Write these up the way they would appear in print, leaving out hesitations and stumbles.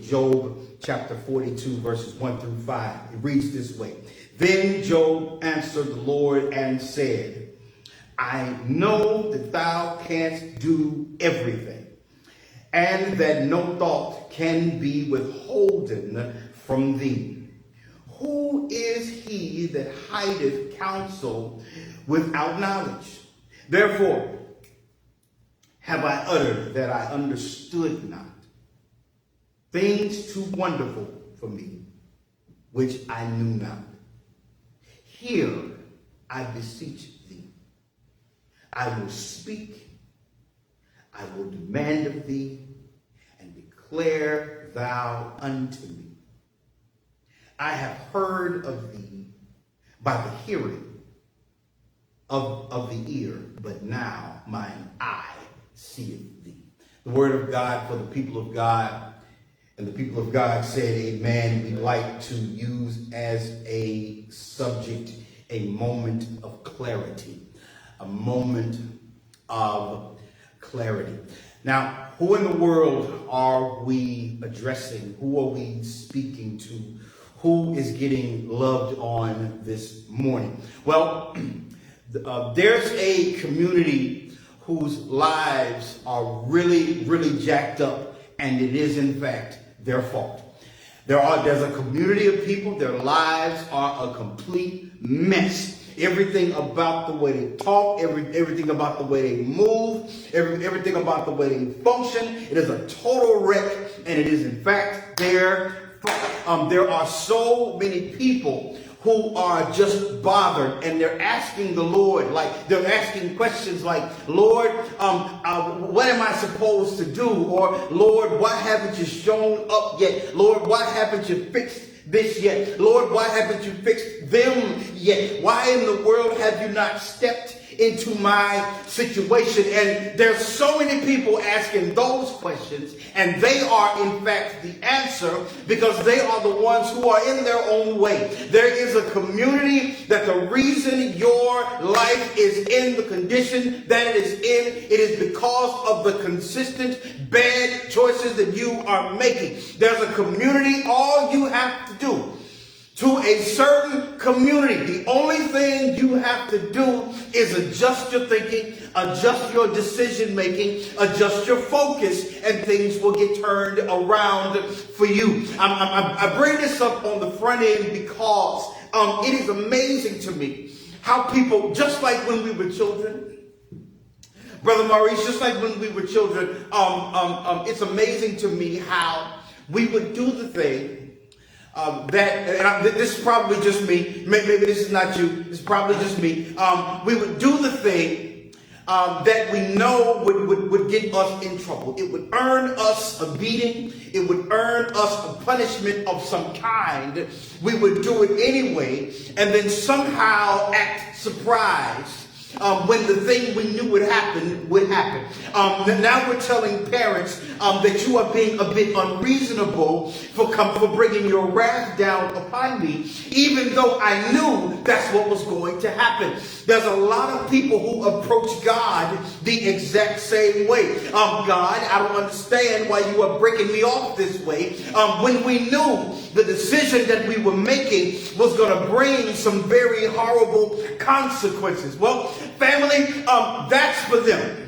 Job chapter 42, verses 1 through 5. It reads this way. Then Job answered the Lord and said, I know that thou canst do everything, and that no thought can be withholden from thee. Who is he that hideth counsel without knowledge? Therefore have I uttered that I understood not, things too wonderful for me, which I knew not. Hear, I beseech thee. I will speak, I will demand of thee, and declare thou unto me. I have heard of thee by the hearing of the ear, but now mine eye seeth thee. The word of God for the people of God. And the people of God said, amen. We like to use as a subject a moment of clarity. A moment of clarity. Now, who in the world are we addressing? Who are we speaking to? Who is getting loved on this morning? Well, there's a community whose lives are really, really jacked up, and it is, in fact, their fault. There's a community of people, their lives are a complete mess. Everything about the way they talk, everything about the way they move, everything about the way they function, it is a total wreck, and it is, in fact, their fault. There are so many people who are just bothered, and they're asking the Lord, they're asking questions like, Lord, what am I supposed to do? Or, Lord, why haven't you shown up yet? Lord, why haven't you fixed this yet? Lord, why haven't you fixed them yet? Why in the world have you not stepped into my situation? And there's so many people asking those questions, and they are in fact the answer, because they are the ones who are in their own way. There is a community that the reason your life is in the condition that it is in, it is because of the consistent bad choices that you are making. There's a community, all you have to do to a certain community, the only thing you have to do is adjust your thinking, adjust your decision making, adjust your focus, and things will get turned around for you. I bring this up on the front end because it is amazing to me how people, just like when we were children, Brother Maurice, just like when we were children, it's amazing to me how we would do the thing this is probably just me. Maybe this is not you. It's probably just me. We would do the thing that we know would get us in trouble. It would earn us a beating. It would earn us a punishment of some kind. We would do it anyway, and then somehow act surprised when the thing we knew would happen would happen. Now we're telling parents that you are being a bit unreasonable for bringing your wrath down upon me, even though I knew that's what was going to happen. There's a lot of people who approach God the exact same way. God, I don't understand why you are breaking me off this way, when we knew the decision that we were making was going to bring some very horrible consequences. Well, family, that's for them.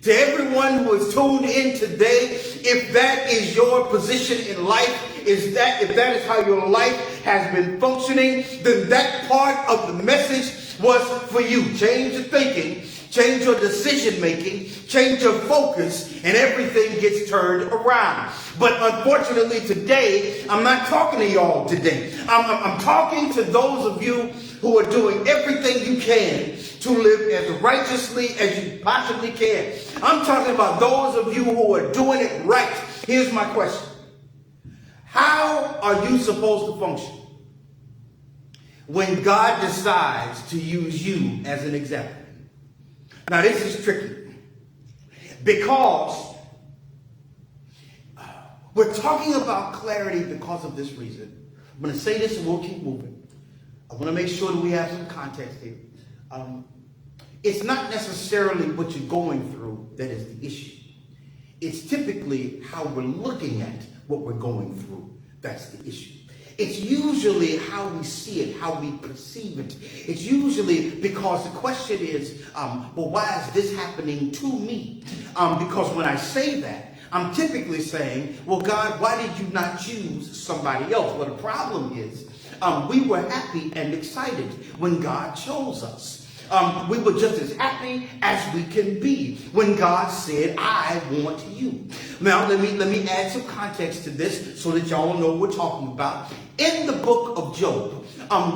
To everyone who is tuned in today, if that is your position in life, if that is how your life has been functioning, then that part of the message was for you. Change your thinking, change your decision making, change your focus, and everything gets turned around. But unfortunately today, I'm not talking to y'all today. I'm talking to those of you who are doing everything you can to live as righteously as you possibly can. I'm talking about those of you who are doing it right. Here's my question. How are you supposed to function when God decides to use you as an example? Now this is tricky, because we're talking about clarity because of this reason. I'm going to say this and we'll keep moving. I want to make sure that we have some context here. It's not necessarily what you're going through that is the issue. It's typically how we're looking at what we're going through. That's the issue. It's usually how we see it, how we perceive it. It's usually because the question is, well, why is this happening to me? Because when I say that, I'm typically saying, well, God, why did you not choose somebody else? Well, the problem is, we were happy and excited when God chose us. We were just as happy as we can be when God said, I want you. Now, let me add some context to this so that y'all know what we're talking about. In the book of Job,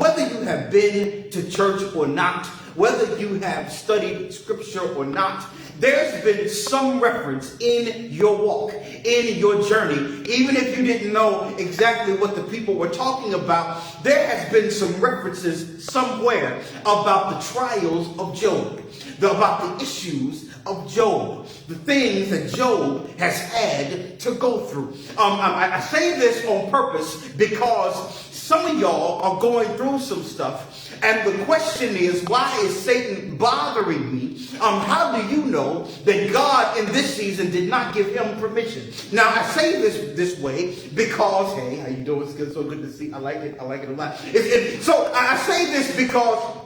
whether you have been to church or not, whether you have studied scripture or not, there's been some reference in your walk, in your journey. Even if you didn't know exactly what the people were talking about, there has been some references somewhere about the trials of Job, about the issues of Job, the things that Job has had to go through. I say this on purpose because some of y'all are going through some stuff, and the question is, why is Satan bothering me? How do you know that God in this season did not give him permission? Now, I say this way because, hey, how you doing? It's good, so good to see. I like it a lot. So I say this because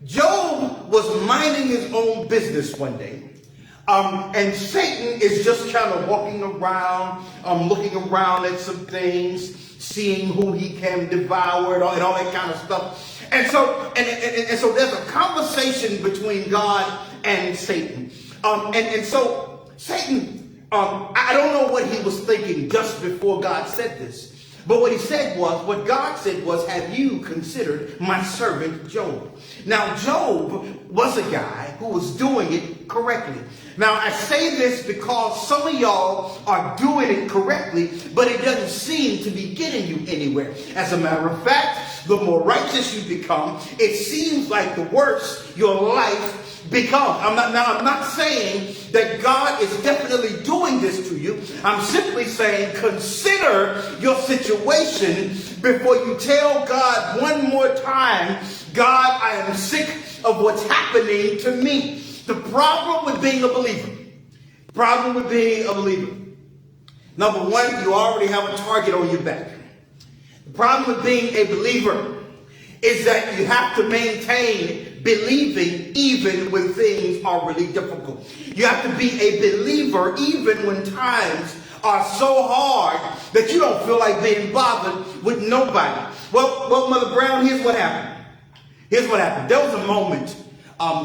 Job was minding his own business one day. And Satan is just kind of walking around, looking around at some things, seeing who he can devour and all that kind of stuff. And so there's a conversation between God and Satan. And so Satan, I don't know what he was thinking just before God said this. But what God said was, have you considered my servant Job? Now, Job was a guy who was doing it correctly. Now, I say this because some of y'all are doing it correctly, but it doesn't seem to be getting you anywhere. As a matter of fact, the more righteous you become, it seems like the worse your life becomes. I'm not saying that God is definitely doing this to you. I'm simply saying consider your situation before you tell God one more time, God, I am sick of what's happening to me. The problem with being a believer, number one, you already have a target on your back. The problem with being a believer is that you have to maintain believing even when things are really difficult. You have to be a believer even when times are so hard that you don't feel like being bothered with nobody. Well, Mother Brown, here's what happened. There was a moment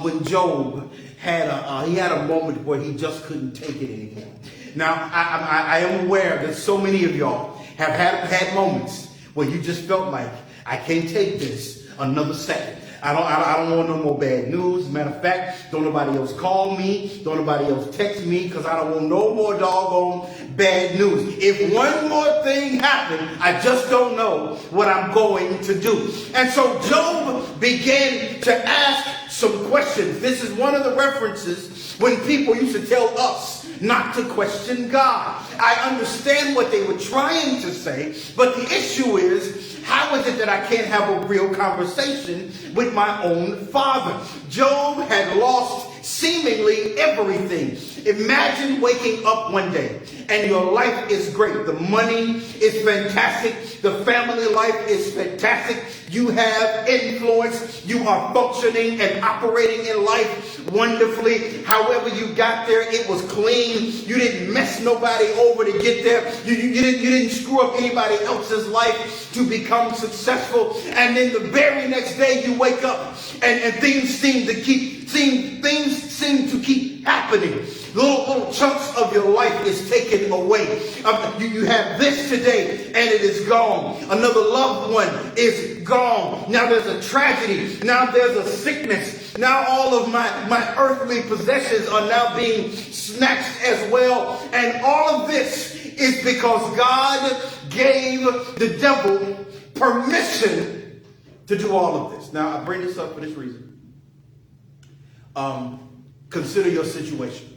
when Job had a moment where he just couldn't take it anymore. Now, I am aware that so many of y'all have had moments where you just felt like, I can't take this another second. I don't want no more bad news. Matter of fact, don't nobody else call me. Don't nobody else text me because I don't want no more doggone bad news. If one more thing happened, I just don't know what I'm going to do. And so Job began to ask some questions. This is one of the references when people used to tell us not to question God. I understand what they were trying to say, but the issue is, how is it that I can't have a real conversation with my own father? Job had lost seemingly everything. Imagine waking up one day and your life is great. The money is fantastic. The family life is fantastic. You have influence. You are functioning and operating in life wonderfully. However you got there, it was clean. You didn't mess nobody over to get there. You didn't screw up anybody else's life to become successful. And then the very next day you wake up and things seem to keep happening. Little chunks of your life is taken away. You have this today and it is gone. Another loved one is gone. Now there's a tragedy. Now there's a sickness. Now all of my earthly possessions are now being snatched as well. And all of this is because God gave the devil permission to do all of this. Now I bring this up for this reason. Consider your situation.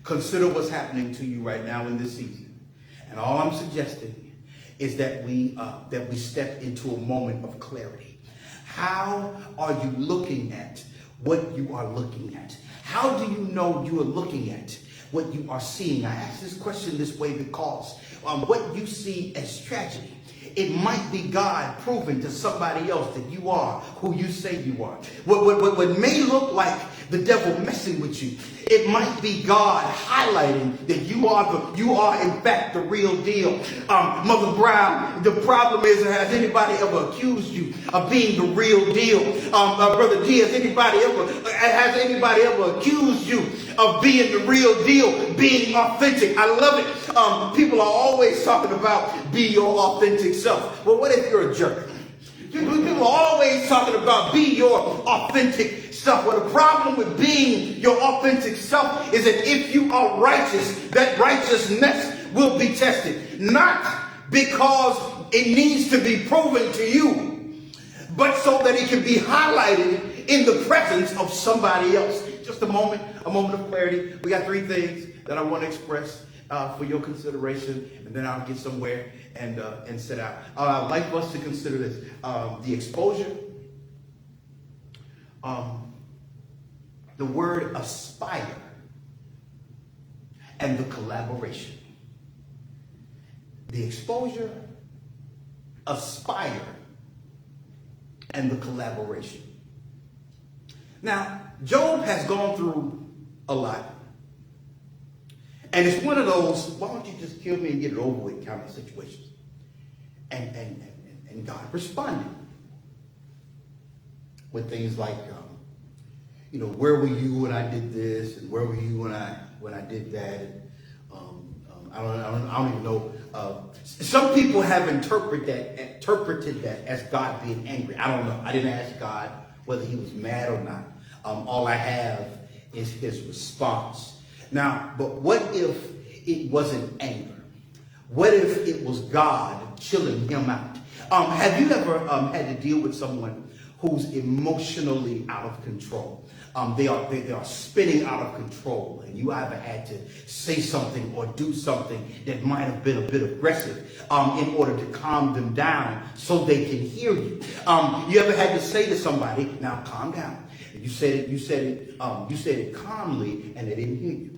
Consider what's happening to you right now in this season. And all I'm suggesting is that we step into a moment of clarity. How are you looking at what you are looking at? How do you know you are looking at what you are seeing? I ask this question this way because what you see as tragedy, it might be God proving to somebody else that you are who you say you are. What may look like the devil messing with you, it might be God highlighting that you are in fact the real deal. Mother Brown, the problem is, has anybody ever accused you of being the real deal? Brother D, has anybody ever accused you of being the real deal, being authentic? I love it. People are always talking about be your authentic self. Well, what if you're a jerk? People are always talking about be your authentic self. Well, the problem with being your authentic self is that if you are righteous, that righteousness will be tested. Not because it needs to be proven to you, but so that it can be highlighted in the presence of somebody else. Just a moment of clarity. We got three things that I want to express for your consideration, and then I'll get somewhere and sit out. I'd like for us to consider this: the exposure, the word aspire, and the collaboration. The exposure, aspire, and the collaboration. Now, Job has gone through a lot. And it's one of those, why don't you just kill me and get it over with kind of situations. And God responded with things like, where were you when I did this? And where were you when I did that? And, I don't even know. Some people have interpreted that as God being angry. I don't know. I didn't ask God whether he was mad or not. All I have is his response. Now, but what if it wasn't anger? What if it was God chilling him out? Have you ever had to deal with someone who's emotionally out of control? They are spinning out of control, and you either had to say something or do something that might have been a bit aggressive in order to calm them down so they can hear you. You ever had to say to somebody, "Now calm down"? You said it calmly, and they didn't hear you.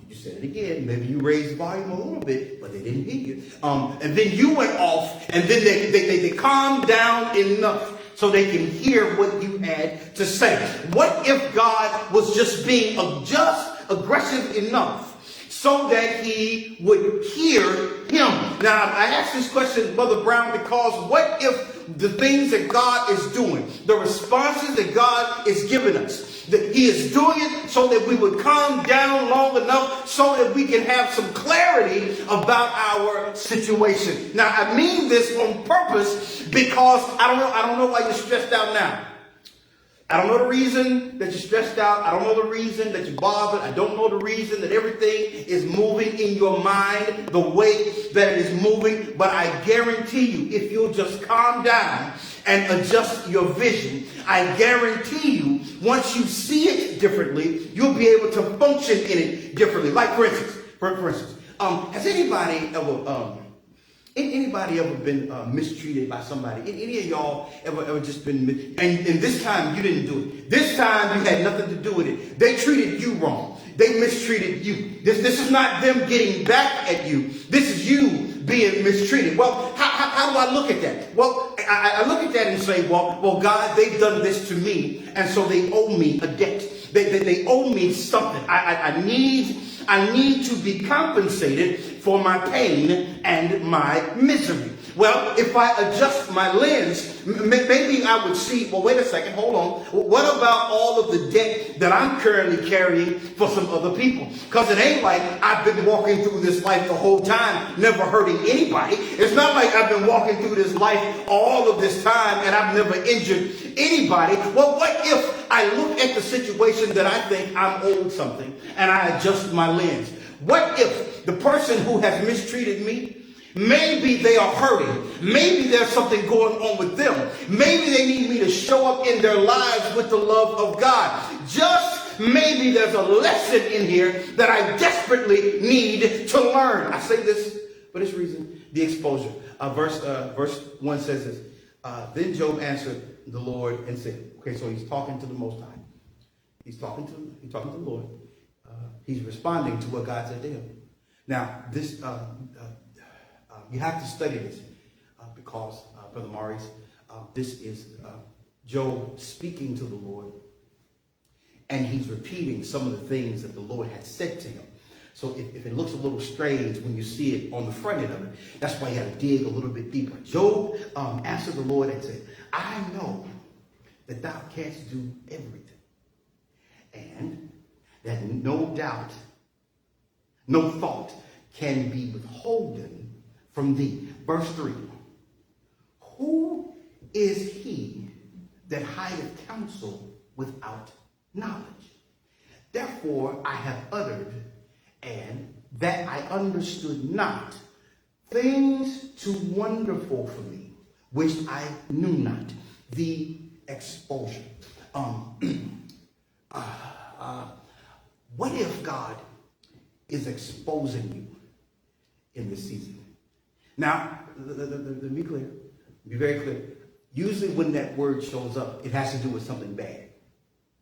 You said it again. Maybe you raised the volume a little bit, but they didn't hear you. And then you went off, and then they calmed down enough so they can hear what you had to say. What if God was just being aggressive enough so that he would hear him? Now, I ask this question, Mother Brown, because what if the things that God is doing, the responses that God is giving us, that he is doing it so that we would calm down long enough so that we can have some clarity about our situation. Now, I mean this on purpose because I don't know why you're stressed out now. I don't know the reason that you're stressed out. I don't know the reason that you're bothered. I don't know the reason that everything is moving in your mind the way that it is moving. But I guarantee you, if you'll just calm down and adjust your vision, I guarantee you, once you see it differently, you'll be able to function in it differently. Like, for instance, has anybody ever been mistreated by somebody? Any of y'all ever just been, and this time you didn't do it. This time you had nothing to do with it. They treated you wrong. They mistreated you. This is not them getting back at you. This is you being mistreated. Well, how do I look at that? Well, I look at that and say, well, God, they've done this to me, and so they owe me a debt. They owe me something. I need to be compensated for my pain and my misery. Well, if I adjust my lens, maybe I would see, well, wait a second, hold on. What about all of the debt that I'm currently carrying for some other people? Because it ain't like I've been walking through this life the whole time, never hurting anybody. It's not like I've been walking through this life all of this time and I've never injured anybody. Well, what if I look at the situation that I think I'm owed something and I adjust my lens? What if the person who has mistreated me, maybe they are hurting. Maybe there's something going on with them. Maybe they need me to show up in their lives with the love of God. Just maybe there's a lesson in here that I desperately need to learn. I say this for this reason, the exposure. Verse 1 says this. Then Job answered the Lord and said, okay, so he's talking to the Most High. He's talking to the Lord. He's responding to what God said to him. Now, this You have to study this because, Brother Maurice, this is Job speaking to the Lord, and he's repeating some of the things that the Lord had said to him. So if it looks a little strange when you see it on the front end of it, that's why you have to dig a little bit deeper. Job answered the Lord and said, I know that thou canst do everything, and that no doubt, no thought can be withholden from thee. Verse 3. Who is he that hideth counsel without knowledge? Therefore I have uttered, and that I understood not, things too wonderful for me, which I knew not. The exposure. What if God is exposing you in this season? Now, let me be clear. Be very clear. Usually when that word shows up, it has to do with something bad.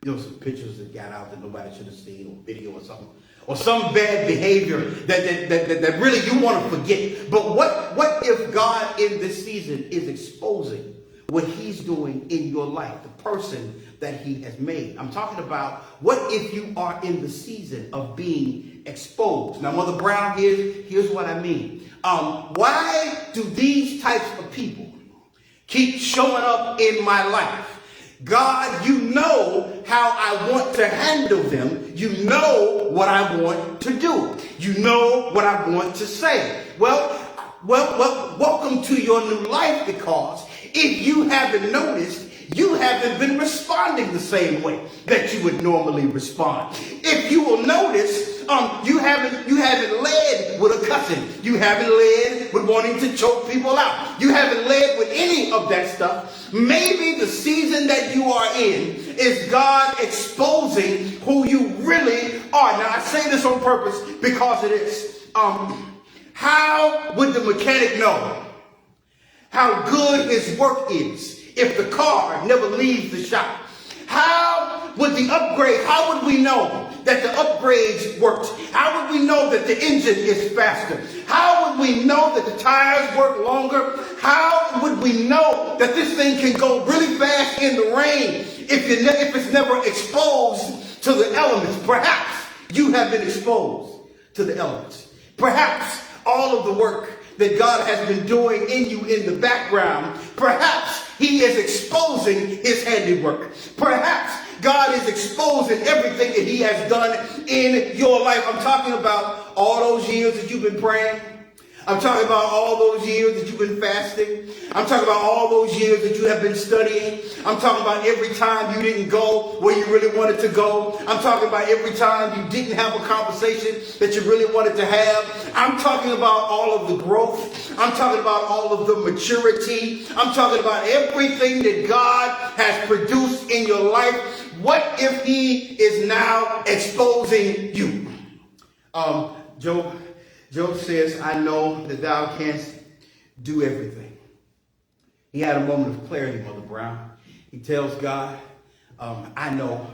You know, some pictures that got out that nobody should have seen, or video or something. Or some bad behavior that really you want to forget. But what if God in this season is exposing what he's doing in your life, the person that he has made? I'm talking about, what if you are in the season of being exposed? Now, Mother Brown, here's what I mean. Why do these types of people keep showing up in my life? God, you know how I want to handle them. You know what I want to do. You know what I want to say. Well, welcome to your new life, because if you haven't noticed, you haven't been responding the same way that you would normally respond. If you will notice, you haven't led with a cussing. You haven't led with wanting to choke people out. You haven't led with any of that stuff. Maybe the season that you are in is God exposing who you really are. Now, I say this on purpose because it is. How would the mechanic know how good his work is if the car never leaves the shop? How would we know that the upgrades worked? How would we know that the engine is faster? How would we know that the tires work longer? How would we know that this thing can go really fast in the rain if it's never exposed to the elements? Perhaps you have been exposed to the elements. Perhaps all of the work that God has been doing in you in the background, perhaps he is exposing his handiwork. Perhaps God is exposing everything that he has done in your life. I'm talking about all those years that you've been praying. I'm talking about all those years that you've been fasting. I'm talking about all those years that you have been studying. I'm talking about every time you didn't go where you really wanted to go. I'm talking about every time you didn't have a conversation that you really wanted to have. I'm talking about all of the growth. I'm talking about all of the maturity. I'm talking about everything that God has produced in your life. What if he is now exposing you? Job says, I know that thou canst do everything. He had a moment of clarity, Mother Brown. He tells God, I know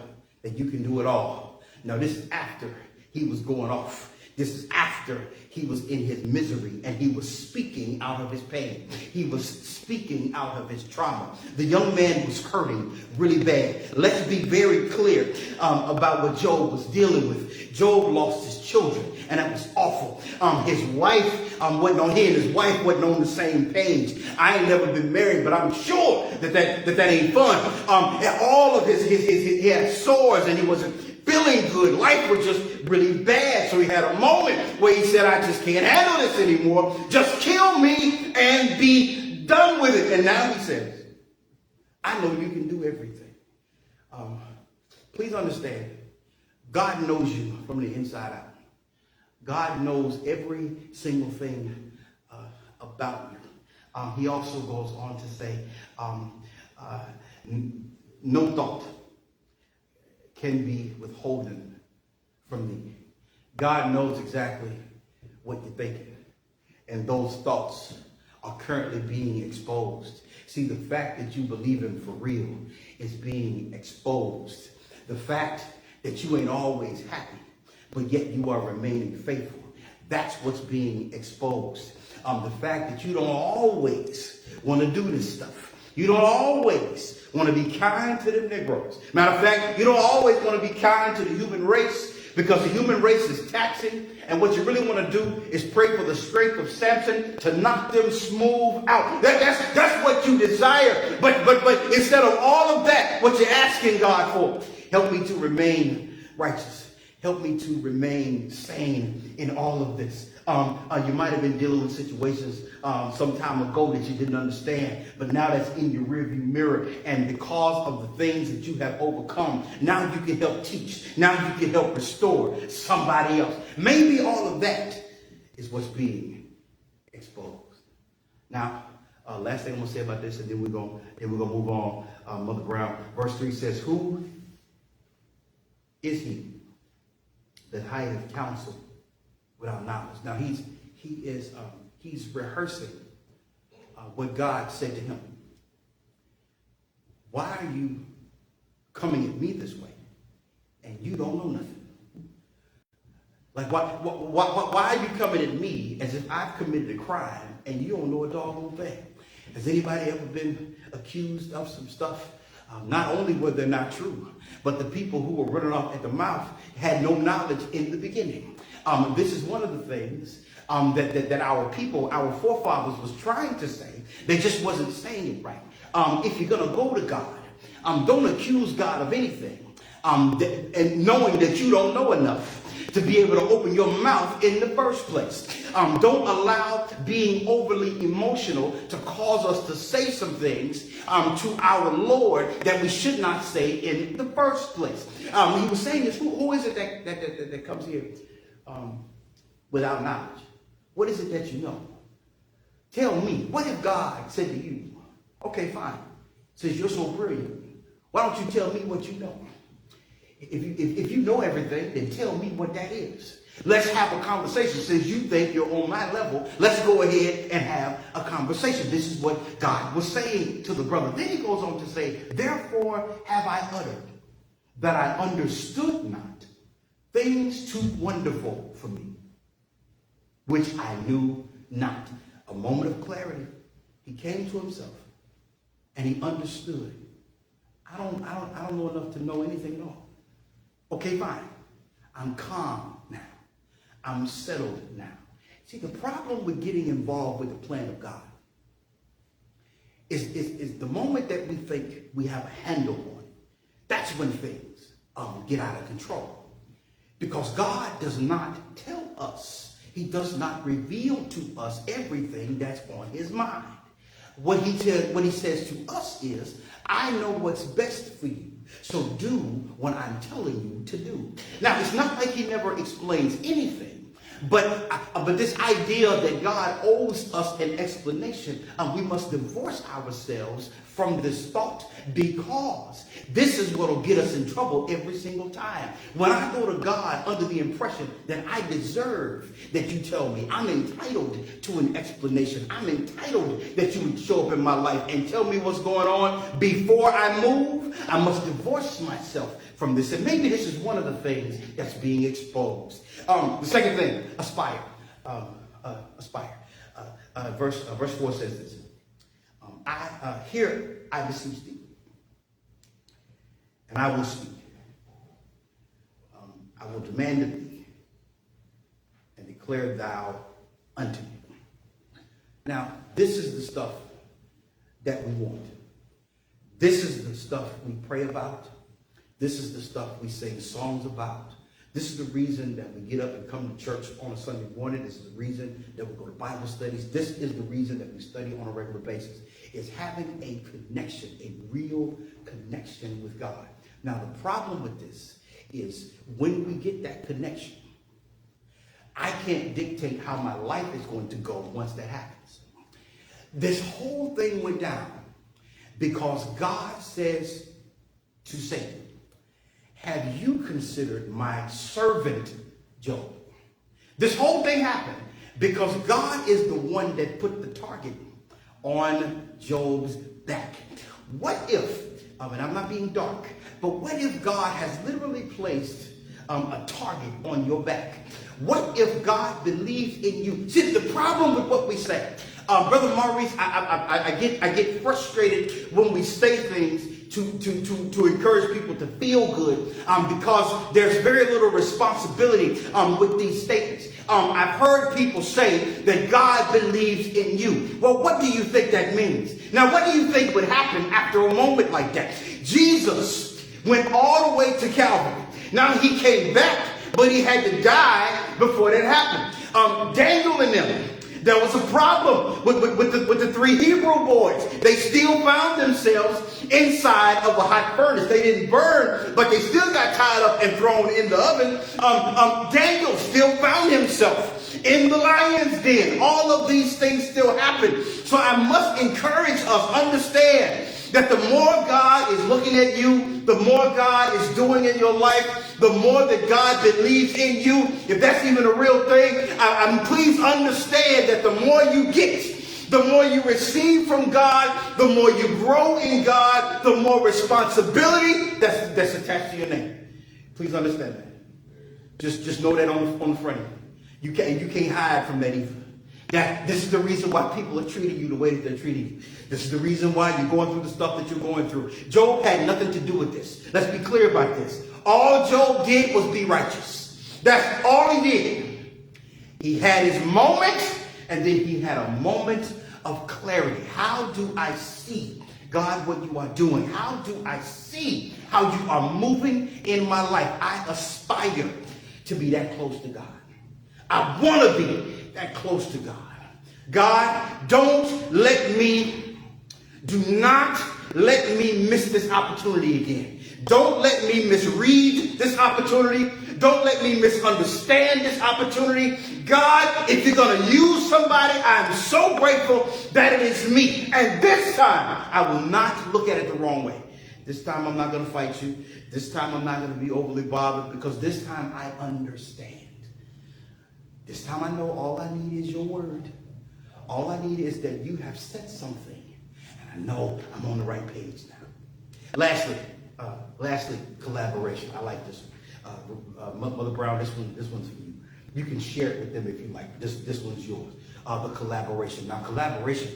that you can do it all. Now, this is after he was going off. This is after he was in his misery and he was speaking out of his pain. He was speaking out of his trauma. The young man was hurting really bad. Let's be very clear about what Job was dealing with. Job lost his children, and that was awful. His wife wasn't on, he and his wife wasn't on the same page. I ain't never been married, but I'm sure that ain't fun. All of he had sores and he wasn't feeling good. Life was just really bad. So he had a moment where he said, I just can't handle this anymore. Just kill me and be done with it. And now he says, I know you can do everything. Please understand, God knows you from the inside out. God knows every single thing about you. He also goes on to say, no thought can be withholden from thee. God knows exactly what you're thinking. And those thoughts are currently being exposed. See, the fact that you believe him for real is being exposed. The fact that you ain't always happy, but yet you are remaining faithful. That's what's being exposed. The fact that you don't always want to do this stuff. You don't always want to be kind to the Negroes. Matter of fact, you don't always want to be kind to the human race, because the human race is taxing. And what you really want to do is pray for the strength of Samson to knock them smooth out. That's what you desire. But instead of all of that, what you're asking God for, help me to remain righteous. Help me to remain sane in all of this. You might have been dealing with situations some time ago that you didn't understand, but now that's in your rearview mirror, and because of the things that you have overcome, now you can help teach. Now you can help restore somebody else. Maybe all of that is what's being exposed. Now, last thing I'm gonna say about this, and then we're gonna move on. Mother Brown, verse 3 says, "Who is he that hideth counsel without knowledge?" Now he's rehearsing what God said to him. Why are you coming at me this way and you don't know nothing? Like, why are you coming at me as if I've committed a crime and you don't know a doggone thing? Has anybody ever been accused of some stuff? Not only were they not true, but the people who were running off at the mouth had no knowledge in the beginning. This is one of the things that our people, our forefathers, was trying to say. They just wasn't saying it right. If you're going to go to God, don't accuse God of anything, and knowing that you don't know enough to be able to open your mouth in the first place. Don't allow being overly emotional to cause us to say some things to our Lord that we should not say in the first place. He was saying this, who is it that comes here without knowledge? What is it that you know? Tell me, what if God said to you, okay, fine, since you're so brilliant, why don't you tell me what you know? If you know everything, then tell me what that is. Let's have a conversation. Since you think you're on my level, let's go ahead and have a conversation. This is what God was saying to the brother. Then he goes on to say, "Therefore have I uttered that I understood not things too wonderful for me, which I knew not." A moment of clarity. He came to himself and he understood. I don't know enough to know anything at all. Okay, fine. I'm calm now. I'm settled now. See, the problem with getting involved with the plan of God is the moment that we think we have a handle on it, that's when things get out of control. Because God does not tell us, he does not reveal to us everything that's on his mind. What he says to us is, I know what's best for you, so do what I'm telling you to do. Now, it's not like he never explains anything, but this idea that God owes us an explanation, we must divorce ourselves from this thought, because this is what will get us in trouble every single time. When I go to God under the impression that I deserve that you tell me, I'm entitled to an explanation. I'm entitled that you would show up in my life and tell me what's going on before I move, I must divorce myself from this. And maybe this is one of the things that's being exposed. The second thing, aspire. Aspire. Verse 4 says this. Here I beseech thee, and I will speak. I will demand of thee, and declare thou unto me. Now, this is the stuff that we want. This is the stuff we pray about. This is the stuff we sing songs about. This is the reason that we get up and come to church on a Sunday morning. This is the reason that we go to Bible studies. This is the reason that we study on a regular basis. It's having a connection, a real connection with God. Now, the problem with this is when we get that connection, I can't dictate how my life is going to go once that happens. This whole thing went down because God says to Satan, have you considered my servant Job? This whole thing happened because God is the one that put the target on Job's back. What if, and I'm not being dark, but what if God has literally placed a target on your back? What if God believes in you? See, the problem with what we say, Brother Maurice, I get frustrated when we say things to encourage people to feel good, because there's very little responsibility with these statements. I've heard people say that God believes in you. Well, what do you think that means? Now, what do you think would happen after a moment like that? Jesus went all the way to Calvary. Now, he came back, but he had to die before that happened. Daniel and them, there was a problem with the three Hebrew boys. They still found themselves inside of a hot furnace. They didn't burn, but they still got tied up and thrown in the oven. Daniel still found himself in the lion's den. All of these things still happen. So I must encourage us, understand that the more God is looking at you, the more God is doing in your life, the more that God believes in you. If that's even a real thing, please understand that the more you get, the more you receive from God, the more you grow in God, the more responsibility that's attached to your name. Please understand that. Just know that on the front end. You can't hide from that either. This is the reason why people are treating you the way that they're treating you. This is the reason why you're going through the stuff that you're going through. Job had nothing to do with this. Let's be clear about this. All Job did was be righteous. That's all he did. He had his moment, and then he had a moment of clarity. How do I see, God, what you are doing? How do I see how you are moving in my life? I aspire to be that close to God. I want to be that close to God. God, do not let me miss this opportunity again. Don't let me misread this opportunity. Don't let me misunderstand this opportunity. God, if you're going to use somebody, I'm so grateful that it is me. And this time, I will not look at it the wrong way. This time, I'm not going to fight you. This time, I'm not going to be overly bothered, because this time, I understand. This time I know all I need is your word. All I need is that you have said something, and I know I'm on the right page now. Lastly, collaboration. I like this one. Mother Brown, this one's for you. You can share it with them if you like. This one's yours. The collaboration. Now, collaboration,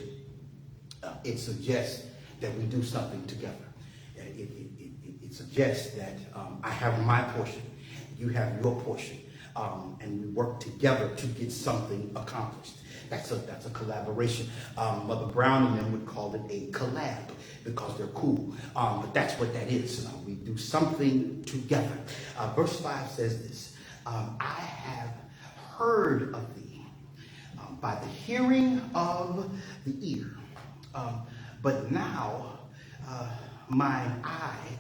it suggests that we do something together. It suggests that I have my portion, you have your portion. And we work together to get something accomplished. That's a collaboration. Mother Brown and them would call it a collab because they're cool. But that's what that is. We do something together. Verse 5 says this: I have heard of thee by the hearing of the ear, but now mine eye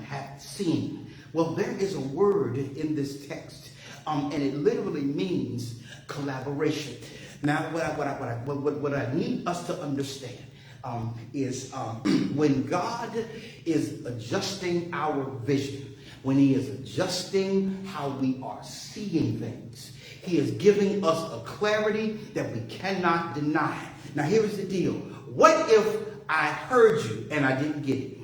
hath seen. Well, there is a word in this text. And it literally means collaboration. Now, what I need us to understand is when God is adjusting our vision, when he is adjusting how we are seeing things, he is giving us a clarity that we cannot deny. Now, here is the deal. What if I heard you and I didn't get it?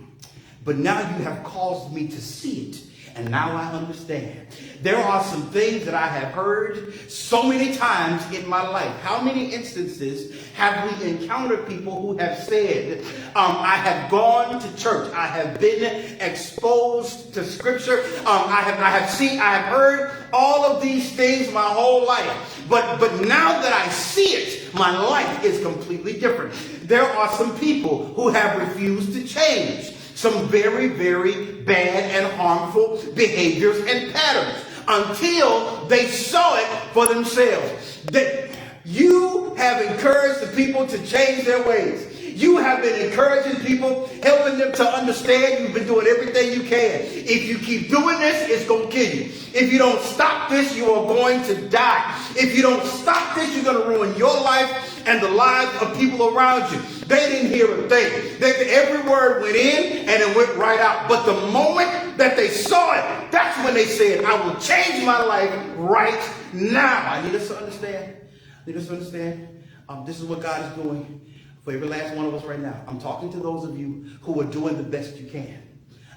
But now you have caused me to see it. And now I understand. There are some things that I have heard so many times in my life. How many instances have we encountered people who have said, I have gone to church. I have been exposed to scripture. I have heard all of these things my whole life. But now that I see it, my life is completely different. There are some people who have refused to change. Some very, very bad and harmful behaviors and patterns until they saw it for themselves. That you have encouraged the people to change their ways. You have been encouraging people, helping them to understand. You've been doing everything you can. If you keep doing this, it's going to kill you. If you don't stop this, you are going to die. If you don't stop this, you're going to ruin your life and the lives of people around you. They didn't hear a thing. Every word went in and it went right out. But the moment that they saw it, that's when they said, I will change my life right now. I need us to understand. This is what God is doing for every last one of us right now. I'm talking to those of you who are doing the best you can.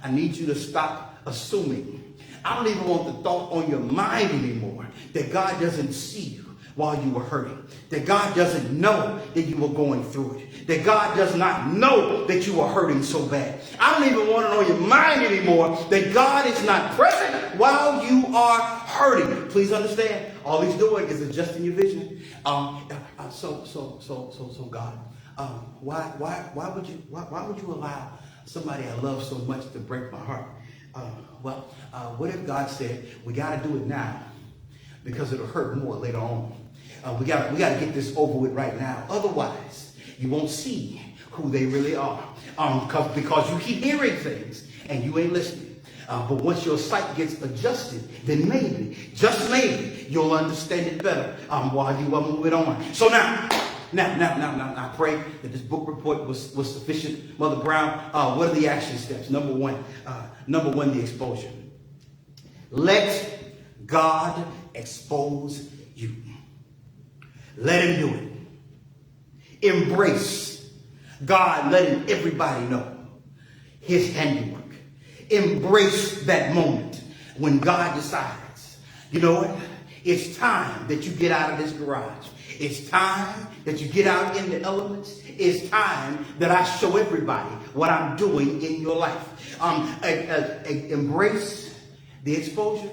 I need you to stop assuming. I don't even want the thought on your mind anymore that God doesn't see you while you were hurting. That God doesn't know that you were going through it. That God does not know that you are hurting so bad. I don't even want it on your mind anymore that God is not present while you are hurting. Please understand, all he's doing is adjusting your vision. So God, why would you allow somebody I love so much to break my heart? What if God said, we got to do it now because it'll hurt more later on. We got to get this over with right now. Otherwise, you won't see who they really are. Because you keep hearing things and you ain't listening. But once your sight gets adjusted, then maybe, just maybe, you'll understand it better while you are moving on. So now, I pray that this book report was sufficient. Mother Brown, what are the action steps? Number one, the exposure. Let God expose you. Let him do it. Embrace God letting everybody know his handiwork. Embrace that moment when God decides, you know what? It's time that you get out of this garage. It's time that you get out in the elements. It's time that I show everybody what I'm doing in your life. Embrace the exposure.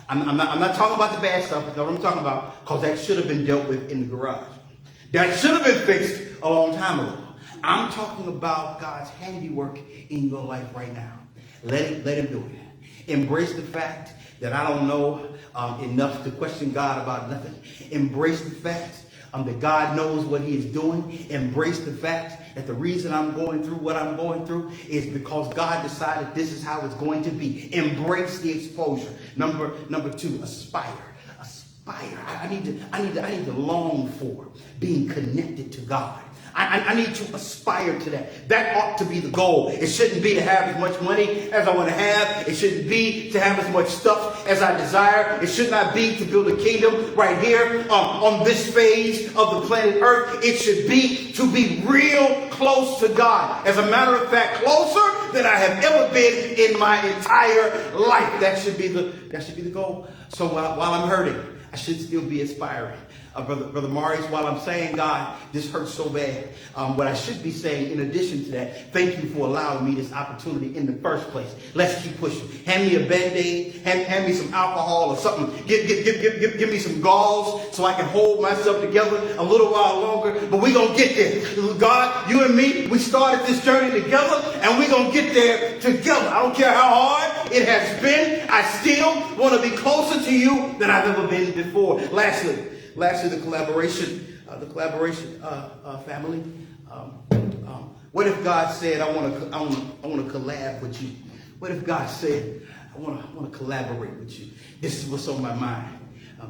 I'm not talking about the bad stuff. That's what I'm talking about, because that should have been dealt with in the garage. That should have been fixed a long time ago. I'm talking about God's handiwork in your life right now. Let him do it. Embrace the fact that I don't know enough to question God about nothing. Embrace the fact that God knows what he is doing. Embrace the fact that the reason I'm going through what I'm going through is because God decided this is how it's going to be. Embrace the exposure. Number two, aspire. I need to long for being connected to God. I need to aspire to that. That ought to be the goal. It shouldn't be to have as much money as I want to have. It shouldn't be to have as much stuff as I desire. It should not be to build a kingdom right here on this phase of the planet Earth. It should be to be real close to God. As a matter of fact, closer than I have ever been in my entire life. That should be the goal. So while I'm hurting, I should still be aspiring. Brother Maurice, while I'm saying, God, this hurts so bad, what I should be saying in addition to that, thank you for allowing me this opportunity in the first place. Let's keep pushing. Hand me a Band-Aid, hand me some alcohol or something. Give me some gauze so I can hold myself together a little while longer. But we're going to get there. God, you and me, we started this journey together, and we're going to get there together. I don't care how hard it has been. I still want to be closer to you than I've ever been before. Lastly, the collaboration family. What if God said, I want to collab with you? What if God said, I want to collaborate with you? This is what's on my mind.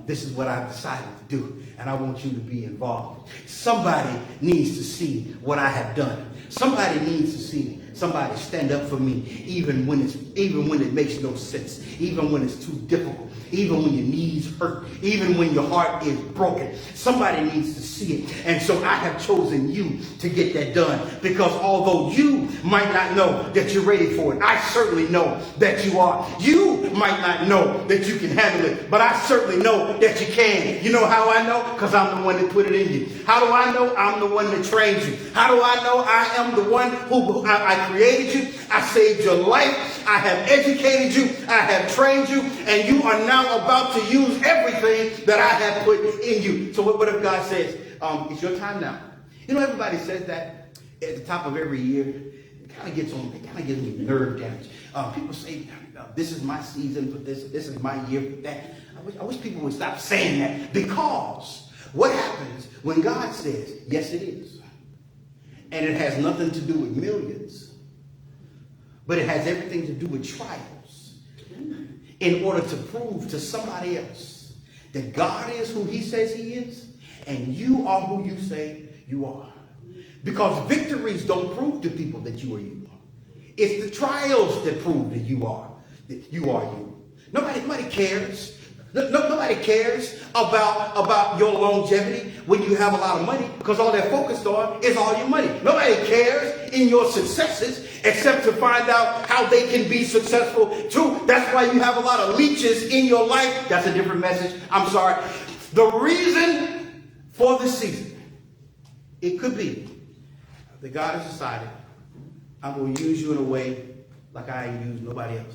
This is what I've decided to do, and I want you to be involved. Somebody needs to see what I have done. Somebody needs to see somebody stand up for me, even when it makes no sense, even when it's too difficult, even when your knees hurt, even when your heart is broken. Somebody needs to see it. And so I have chosen you to get that done, because although you might not know that you're ready for it, I certainly know that you are. You might not know that you can handle it, but I certainly know that you can. You know how I know? Because I'm the one that put it in you. How do I know? I'm the one that trained you. How do I know? I am the one who I created you. I saved your life. I have educated you. I have trained you. And you are now about to use everything that I have put in you. So what if God says, it's your time now? You know, everybody says that at the top of every year. It kind of gets me nerve damage. People say, this is my season for this. This is my year for that. I wish people would stop saying that, because what happens when God says, yes, it is, and it has nothing to do with millions, but it has everything to do with trials, in order to prove to somebody else that God is who he says he is, and you are who you say you are. Because victories don't prove to people that you are you. It's the trials that prove that you are you. Nobody cares Nobody cares about your longevity when you have a lot of money, because all they're focused on is all your money. Nobody cares in your successes except to find out how they can be successful too. That's why you have a lot of leeches in your life. That's a different message. I'm sorry. The reason for this season, it could be that God has decided, I'm going to use you in a way like I ain't used nobody else.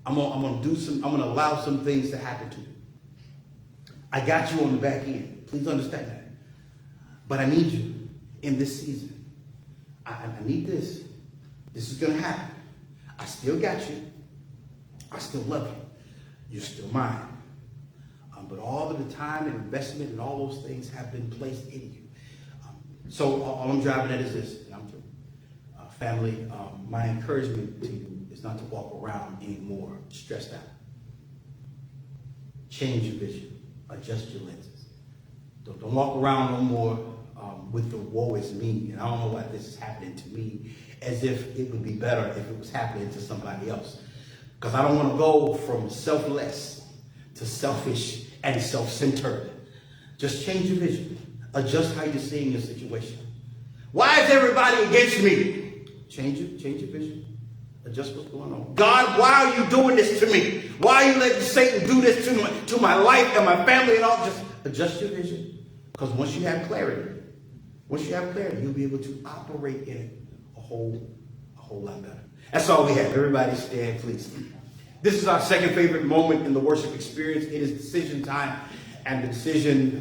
I'm going to allow some things to happen to you. I got you on the back end. Please understand that. But I need you in this season. I need this. This is going to happen. I still got you. I still love you. You're still mine. But all of the time and investment and all those things have been placed in you. So all I'm driving at is this. And I'm through. Family, my encouragement to you is not to walk around anymore stressed out. Change your vision. Adjust your lenses. Don't walk around no more with the woe is me, and I don't know why this is happening to me, as if it would be better if it was happening to somebody else. Because I don't want to go from selfless to selfish and self-centered. Just change your vision. Adjust how you're seeing your situation. Why is everybody against me? Change your vision. Adjust what's going on. God, why are you doing this to me? Why are you letting Satan do this to my life and my family and all? Just adjust your vision. Because once you have clarity, you'll be able to operate in it a whole lot better. That's all we have. Everybody stand, please. This is our second favorite moment in the worship experience. It is decision time, and the decision